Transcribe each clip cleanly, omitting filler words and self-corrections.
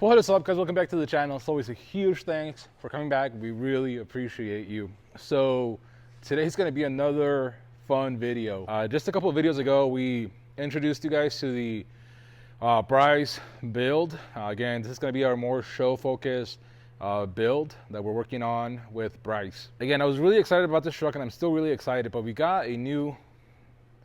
What is up, guys? Welcome back to the channel. It's always a huge thanks for coming back. We really appreciate you. So today's going to be another fun video. Just a couple of videos ago, we introduced you guys to the Bryce build. Again, this is going to be our more show focused build that we're working on with Bryce. Again, I was really excited about this truck and I'm still really excited, but we got a new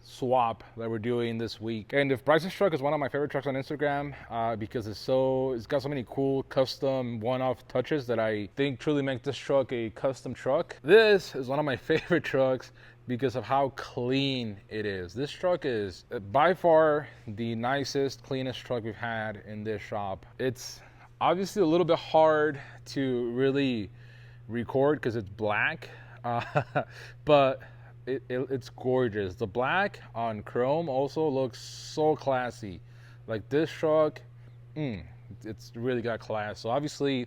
swap that we're doing this week. And if Bryce's truck is one of my favorite trucks on Instagram because it's got so many cool custom one-off touches that I think truly make this truck a custom truck. This is one of my favorite trucks because of how clean it is. This truck is by far the nicest, cleanest truck we've had in this shop. It's obviously a little bit hard to really record because it's black, but it's gorgeous. The black on chrome also looks so classy. Like this truck, it's really got class. So obviously,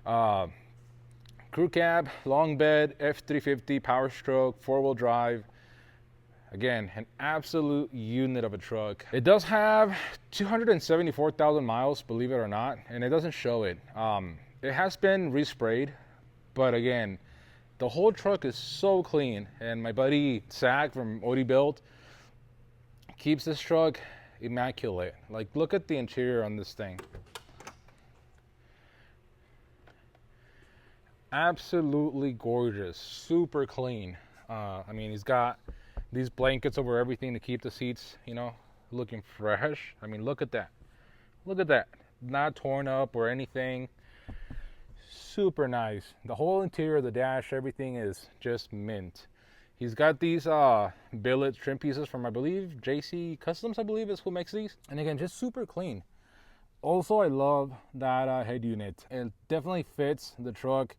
crew cab, long bed, F350, power stroke, 4-wheel drive. Again, an absolute unit of a truck. It does have 274,000 miles, believe it or not, and it doesn't show it. It has been resprayed, but again, the whole truck is so clean, and my buddy Zach from OD Build keeps this truck immaculate. Like, look at the interior on this thing. Absolutely gorgeous, super clean. I mean, he's got these blankets over everything to keep the seats, you know, looking fresh. I mean, look at that. Look at that. Not torn up or anything. Super nice. The whole interior of the dash, everything is just mint. He's got these billet trim pieces from, I believe, JC Customs, I believe is who makes these. And again, just super clean. Also, I love that head unit. It definitely fits the truck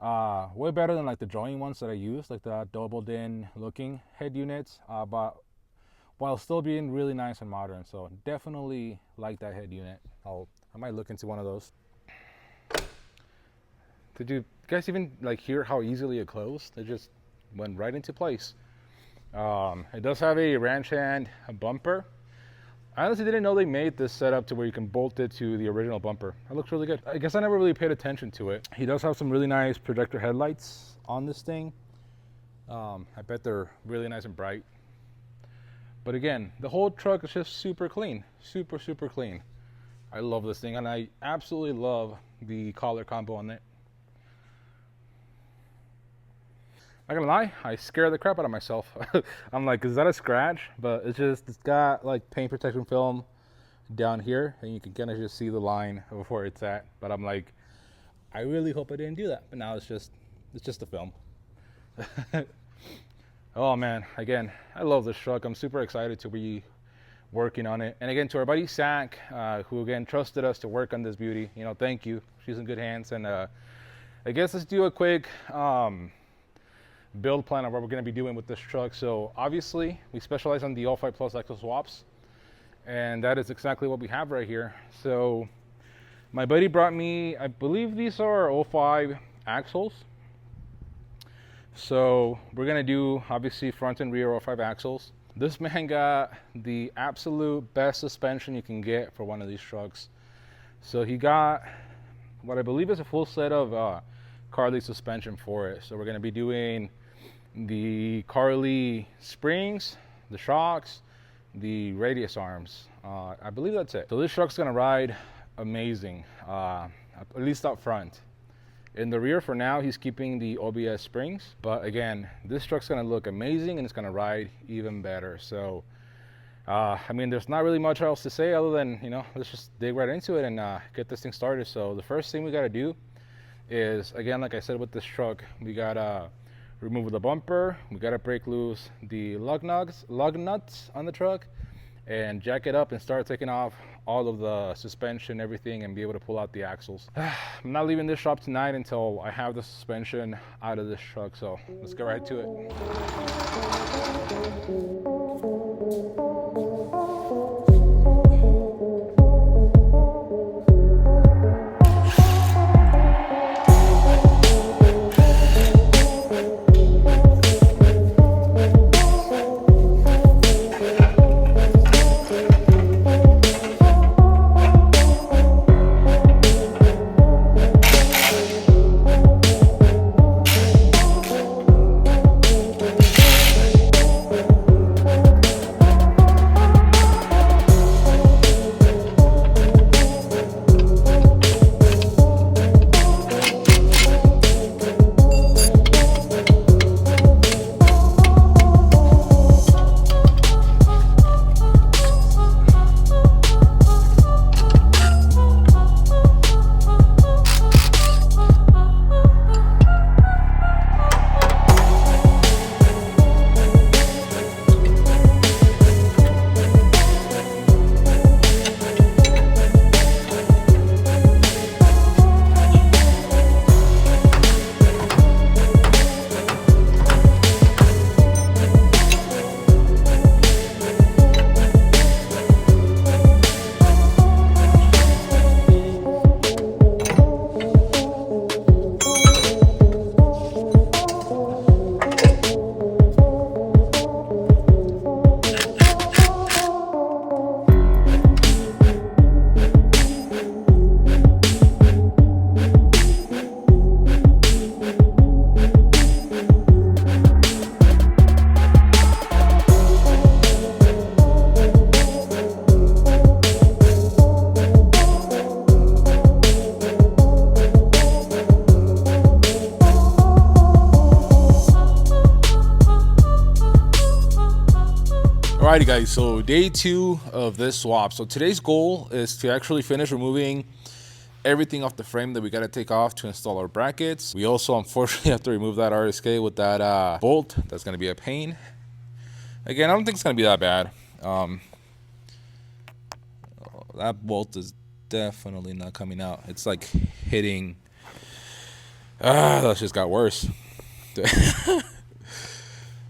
way better than like the joint ones that I use, like the doubled in looking head units, but while still being really nice and modern. So definitely like that head unit. I might look into one of those. Did you guys even like hear how easily it closed? It just went right into place. It does have a ranch hand bumper. I honestly didn't know they made this setup to where you can bolt it to the original bumper. It looks really good. I guess I never really paid attention to it. He does have some really nice projector headlights on this thing. I bet they're really nice and bright. But again, the whole truck is just super clean. Super, super clean. I love this thing, and I absolutely love the collar combo on it. Not gonna lie, I scared the crap out of myself. I'm like, is that a scratch? But it's got like paint protection film down here, and you can kind of just see the line of where it's at. But I'm like, I really hope I didn't do that. But now it's just the film. Oh man, again, I love this truck. I'm super excited to be working on it. And again, to our buddy Zach, who again trusted us to work on this beauty. You know, thank you. She's in good hands. And I guess let's do a quick build plan of what we're going to be doing with this truck. So obviously we specialize on the 05 Plus axle swaps, and that is exactly what we have right here. So my buddy brought me, I believe these are 05 axles. So we're going to do obviously front and rear 05 axles. This man got the absolute best suspension you can get for one of these trucks. So he got what I believe is a full set of Carly suspension for it. So we're going to be doing the Carly springs, the shocks, the radius arms. I believe that's it. So this truck's going to ride amazing, at least up front. In the rear for now, he's keeping the OBS springs. But again, this truck's going to look amazing and it's going to ride even better. So, I mean, there's not really much else to say other than, you know, let's just dig right into it and get this thing started. So the first thing we got to do is, again, like I said with this truck, we gotta remove the bumper, we gotta break loose the lug nuts on the truck, and jack it up and start taking off all of the suspension, everything, and be able to pull out the axles. I'm not leaving this shop tonight until I have the suspension out of this truck, so let's get right to it. Alrighty guys, so day 2 of this swap. So today's goal is to actually finish removing everything off the frame that we got to take off to install our brackets. We also unfortunately have to remove that RSK with that bolt. That's going to be a pain. Again, I don't think it's going to be that bad. That bolt is definitely not coming out. It's like hitting. That just got worse.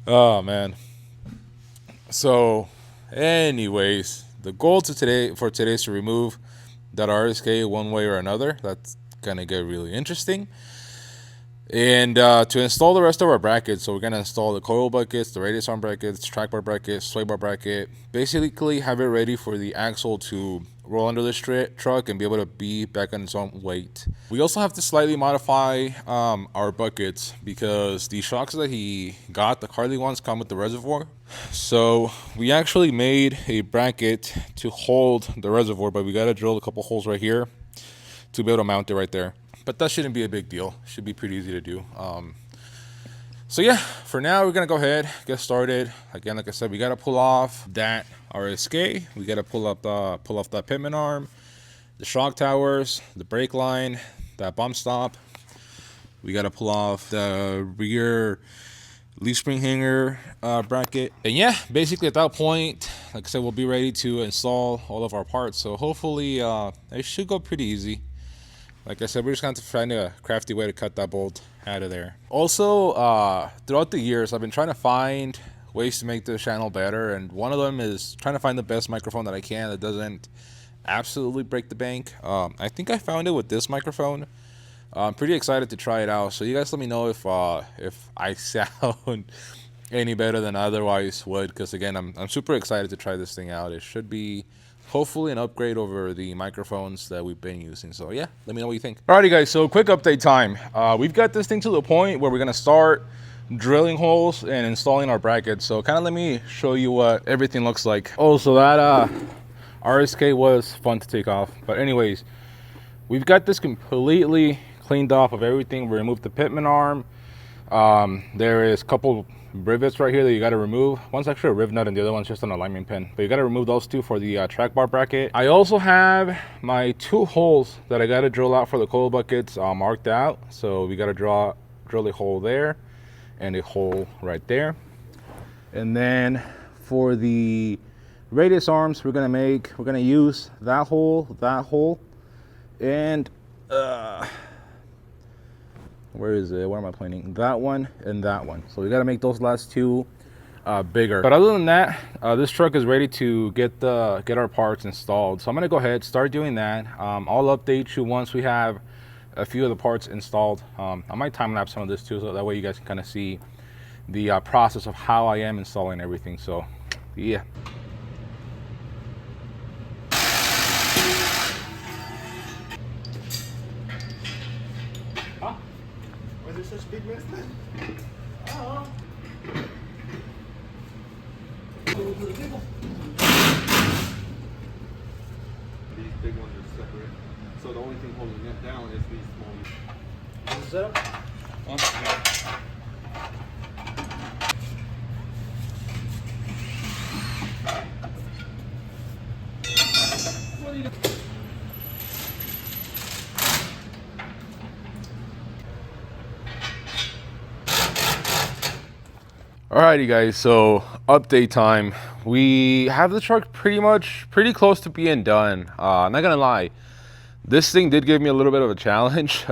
Oh man. So anyways, the goal for today is to remove that RSK one way or another. That's gonna get really interesting. And to install the rest of our brackets, so we're gonna install the coil buckets, the radius arm brackets, track bar bracket, sway bar bracket, basically have it ready for the axle to roll under this truck and be able to be back on its own weight. We also have to slightly modify our buckets because the shocks that he got, the Carly ones, come with the reservoir. So we actually made a bracket to hold the reservoir, but we got to drill a couple holes right here to be able to mount it right there. But that shouldn't be a big deal. Should be pretty easy to do. So yeah, for now we're gonna go ahead, get started. Again, like I said, we gotta pull off that RSK. We gotta pull off that pitman arm, the shock towers, the brake line, that bump stop. We gotta pull off the rear leaf spring hanger bracket. And yeah, basically at that point, like I said, we'll be ready to install all of our parts. So hopefully it should go pretty easy. Like I said, we're just going to find a crafty way to cut that bolt out of there. Also, throughout the years, I've been trying to find ways to make the channel better. And one of them is trying to find the best microphone that I can that doesn't absolutely break the bank. I think I found it with this microphone. I'm pretty excited to try it out. So you guys let me know if I sound any better than I otherwise would. Because again, I'm super excited to try this thing out. It should be hopefully an upgrade over the microphones that we've been using. So yeah, let me know what you think. Alrighty guys, so quick update time. We've got this thing to the point where we're gonna start drilling holes and installing our brackets. So kind of let me show you what everything looks like. Oh, so that RSK was fun to take off. But anyways, we've got this completely cleaned off of everything. We removed the pitman arm. There is a couple rivets right here that you got to remove. One's actually a riv nut and the other one's just an alignment pin, but you got to remove those two for the track bar bracket. I also have my 2 holes that I got to drill out for the coil buckets marked out. So we got to drill a hole there and a hole right there. And then for the radius arms, we're gonna use that hole, and where is it? What am I pointing? That one and that one. So we got to make those last 2 bigger. But other than that, this truck is ready to get our parts installed. So I'm gonna go ahead, start doing that. I'll update you once we have a few of the parts installed. I might time lapse some of this too, so that way you guys can kind of see the process of how I am installing everything. So yeah. Is it such a big mess then? Oh. These big ones are separate. So the only thing holding it down is these small ones. Is that up? What are you doing? Alrighty guys, so update time. We have the truck pretty close to being done. I'm not gonna lie, this thing did give me a little bit of a challenge.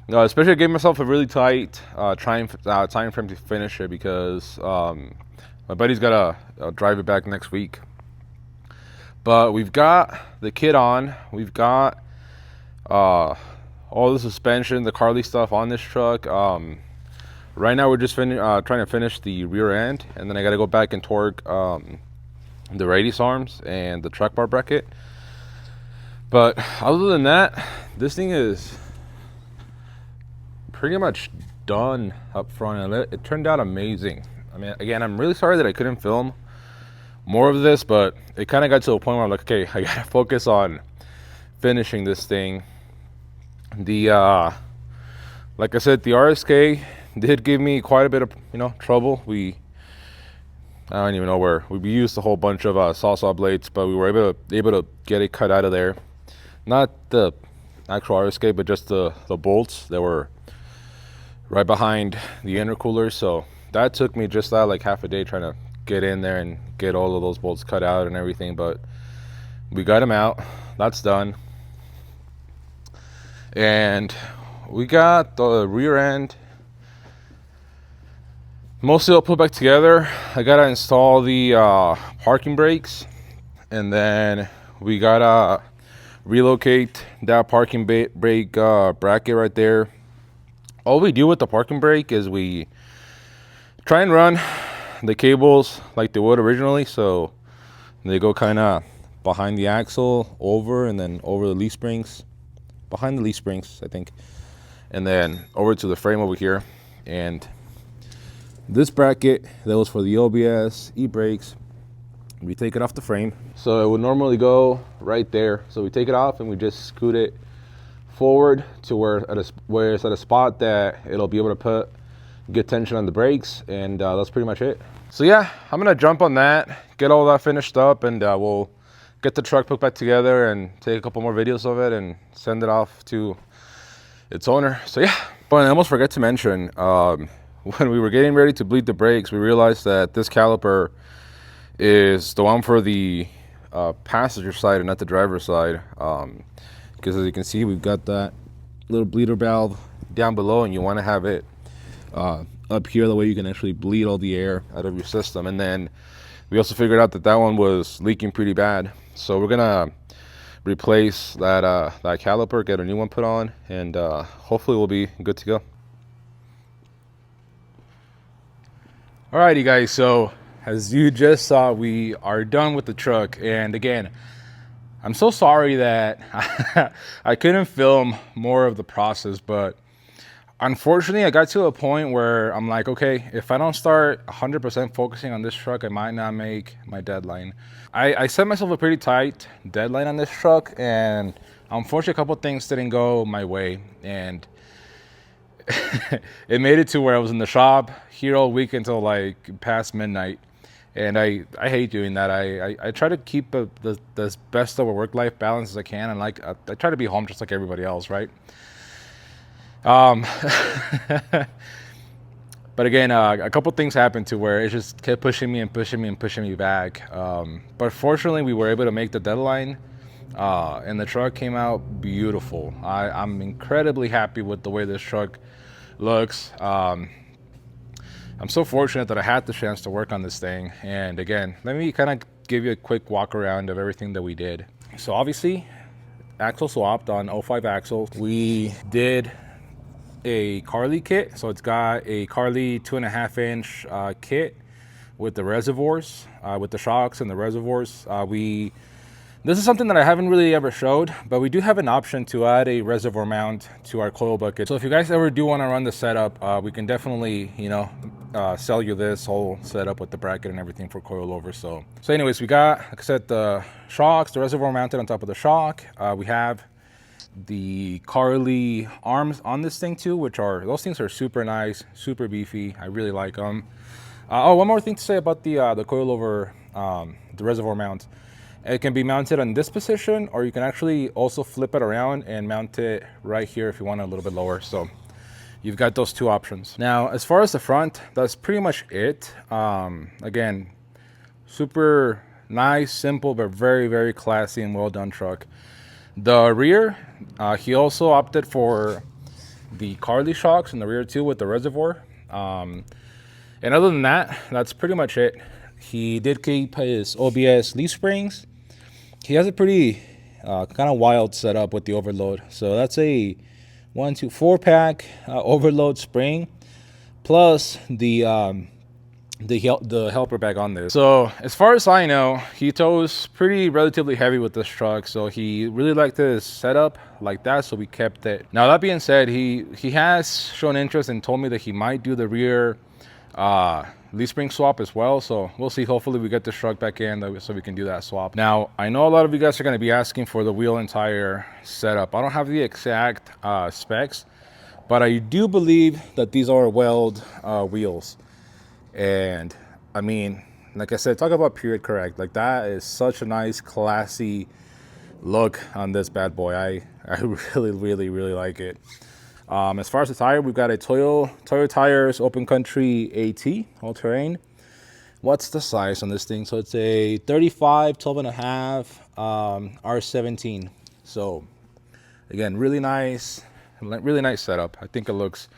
Especially I gave myself a really tight time frame to finish it because my buddy's gotta drive it back next week. But we've got the kit on. We've got all the suspension, the Carly stuff on this truck. Right now we're just trying to finish the rear end, and then I got to go back and torque the radius arms and the track bar bracket. But other than that, this thing is pretty much done up front, and it turned out amazing. I mean, again, I'm really sorry that I couldn't film more of this, but it kind of got to a point where I'm like, okay, I gotta focus on finishing this thing. Like I said, the RSK did give me quite a bit of trouble. I don't even know where. We used a whole bunch of saw blades, but we were able to get it cut out of there. Not the actual air escape, but just the bolts that were right behind the intercooler. So that took me just like half a day trying to get in there and get all of those bolts cut out and everything, but we got them out. That's done. And we got the rear end mostly all put back together. I gotta install the parking brakes, and then we gotta relocate that parking brake bracket right there. All we do with the parking brake is we try and run the cables like they would originally, so they go kind of behind the axle, over, and then over the leaf springs, behind the leaf springs, I think, and then over to the frame over here. And this bracket that was for the OBS, e-brakes, we take it off the frame. So it would normally go right there. So we take it off and we just scoot it forward to where it's at a spot that it'll be able to put good tension on the brakes, and that's pretty much it. So yeah, I'm gonna jump on that, get all that finished up, and we'll get the truck put back together and take a couple more videos of it and send it off to its owner. So yeah, but I almost forgot to mention, when we were getting ready to bleed the brakes, we realized that this caliper is the one for the passenger side and not the driver's side, because as you can see, we've got that little bleeder valve down below, and you want to have it up here, the way you can actually bleed all the air out of your system. And then we also figured out that that one was leaking pretty bad, so we're gonna replace that that caliper, get a new one put on, and hopefully we'll be good to go. Alrighty guys, so as you just saw, we are done with the truck. And again, I'm so sorry that I couldn't film more of the process, but unfortunately I got to a point where I'm like, okay, if I don't start 100% focusing on this truck, I might not make my deadline. I set myself a pretty tight deadline on this truck, and unfortunately a couple things didn't go my way, and it made it to where I was in the shop here all week until like past midnight. And I hate doing that. I try to keep the best of a work-life balance as I can, and like I try to be home just like everybody else, right? But again, a couple things happened to where it just kept pushing me and pushing me and pushing me back. But fortunately, we were able to make the deadline, and the truck came out beautiful. I'm incredibly happy with the way this truck looks. I'm so fortunate that I had the chance to work on this thing. And again, let me kind of give you a quick walk around of everything that we did. So obviously, axle swapped on 05 axles. We did a Carly kit. So it's got a Carly 2.5-inch kit with the reservoirs, with the shocks and the reservoirs. This is something that I haven't really ever showed, but we do have an option to add a reservoir mount to our coil bucket. So if you guys ever do want to run the setup, we can definitely, you know, sell you this whole setup with the bracket and everything for coilover. So anyways, we got, like I said, the shocks, the reservoir mounted on top of the shock. We have the Carly arms on this thing too, those things are super nice, super beefy. I really like them. Oh, one more thing to say about the coilover, the reservoir mount. It can be mounted on this position, or you can actually also flip it around and mount it right here if you want it a little bit lower. So you've got those two options. Now, as far as the front, that's pretty much it. Again, super nice, simple, but very, very classy and well done truck. The rear, he also opted for the Carly shocks in the rear too with the reservoir. And other than that, that's pretty much it. He did keep his OBS leaf springs. He has a pretty kind of wild setup with the overload. So that's a 1, 2, 4-pack overload spring, plus the helper bag on this. So as far as I know, he tows pretty relatively heavy with this truck, so he really liked his setup like that, so we kept it. Now that being said, he has shown interest and told me that he might do the rear leaf spring swap as well, so we'll see. Hopefully we get this truck back in so we can do that swap. Now I know a lot of you guys are going to be asking for the wheel and tire setup. I don't have the exact specs, but I do believe that these are weld wheels. And I mean, like I said, talk about period correct. Like that is such a nice, classy look on this bad boy. I really like it. As far as the tire, we've got a Toyo Tires Open Country AT all terrain. What's the size on this thing? So it's a 35, 12 and a half, R17. So again, really nice setup. I think it looks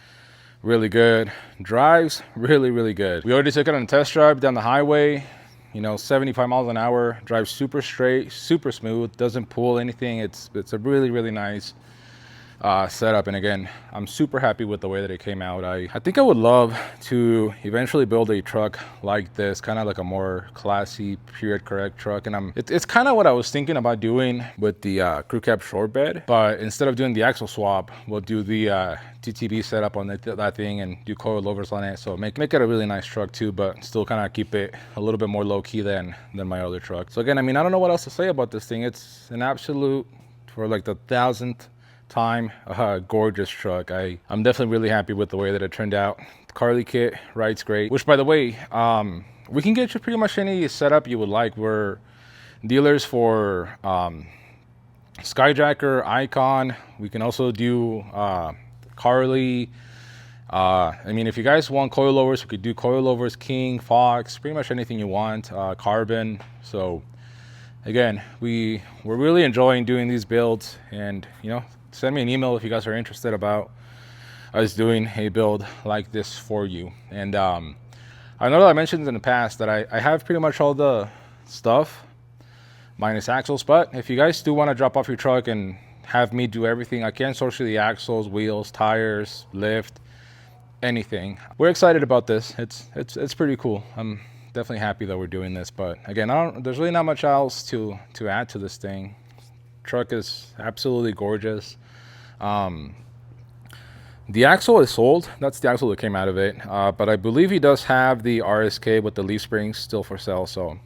really good. Drives really good. We already took it on a test drive down the highway, you know, 75 miles an hour. Drives super straight, super smooth, doesn't pull anything. It's a really nice setup. And again, I'm super happy with the way that it came out. I think I would love to eventually build a truck like this, kind of like a more classy, period correct truck. And it's kind of what I was thinking about doing with the crew cab short bed, but instead of doing the axle swap, we'll do the TTB setup on that thing and do coilovers on it. So make it a really nice truck too, but still kind of keep it a little bit more low key than my other truck. So again, I mean, I don't know what else to say about this thing. It's an absolute, for like the 1000th time, gorgeous truck. I'm definitely really happy with the way that it turned out. Carly kit rides great, which by the way, we can get you pretty much any setup you would like. We're dealers for Skyjacker, Icon. We can also do Carly. I mean, if you guys want coilovers, we could do coilovers, King, Fox, pretty much anything you want, Carbon. So again, we're really enjoying doing these builds, and you know, send me an email if you guys are interested about us doing a build like this for you. And I know that I mentioned in the past that I have pretty much all the stuff minus axles, but if you guys do want to drop off your truck and have me do everything, I can source you the axles, wheels, tires, lift, anything. We're excited about this. It's pretty cool. I'm definitely happy that we're doing this, but again, there's really not much else to add to this thing. Truck is absolutely gorgeous. The axle is sold. That's the axle that came out of it, but I believe he does have the RSK with the leaf springs still for sale. So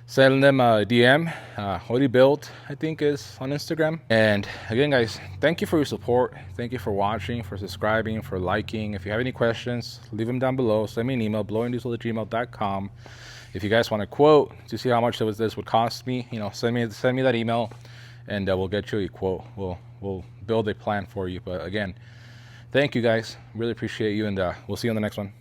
send them a DM. Already built, I think, is on Instagram. And again, guys, thank you for your support. Thank you for watching, for subscribing, for liking. If you have any questions, leave them down below. Send me an email, blowingdiesel@gmail.com. If you guys want a quote to see how much this would cost me, you know, send me that email, and we'll get you a quote. We'll build a plan for you. But again, thank you guys. Really appreciate you, and we'll see you on the next one.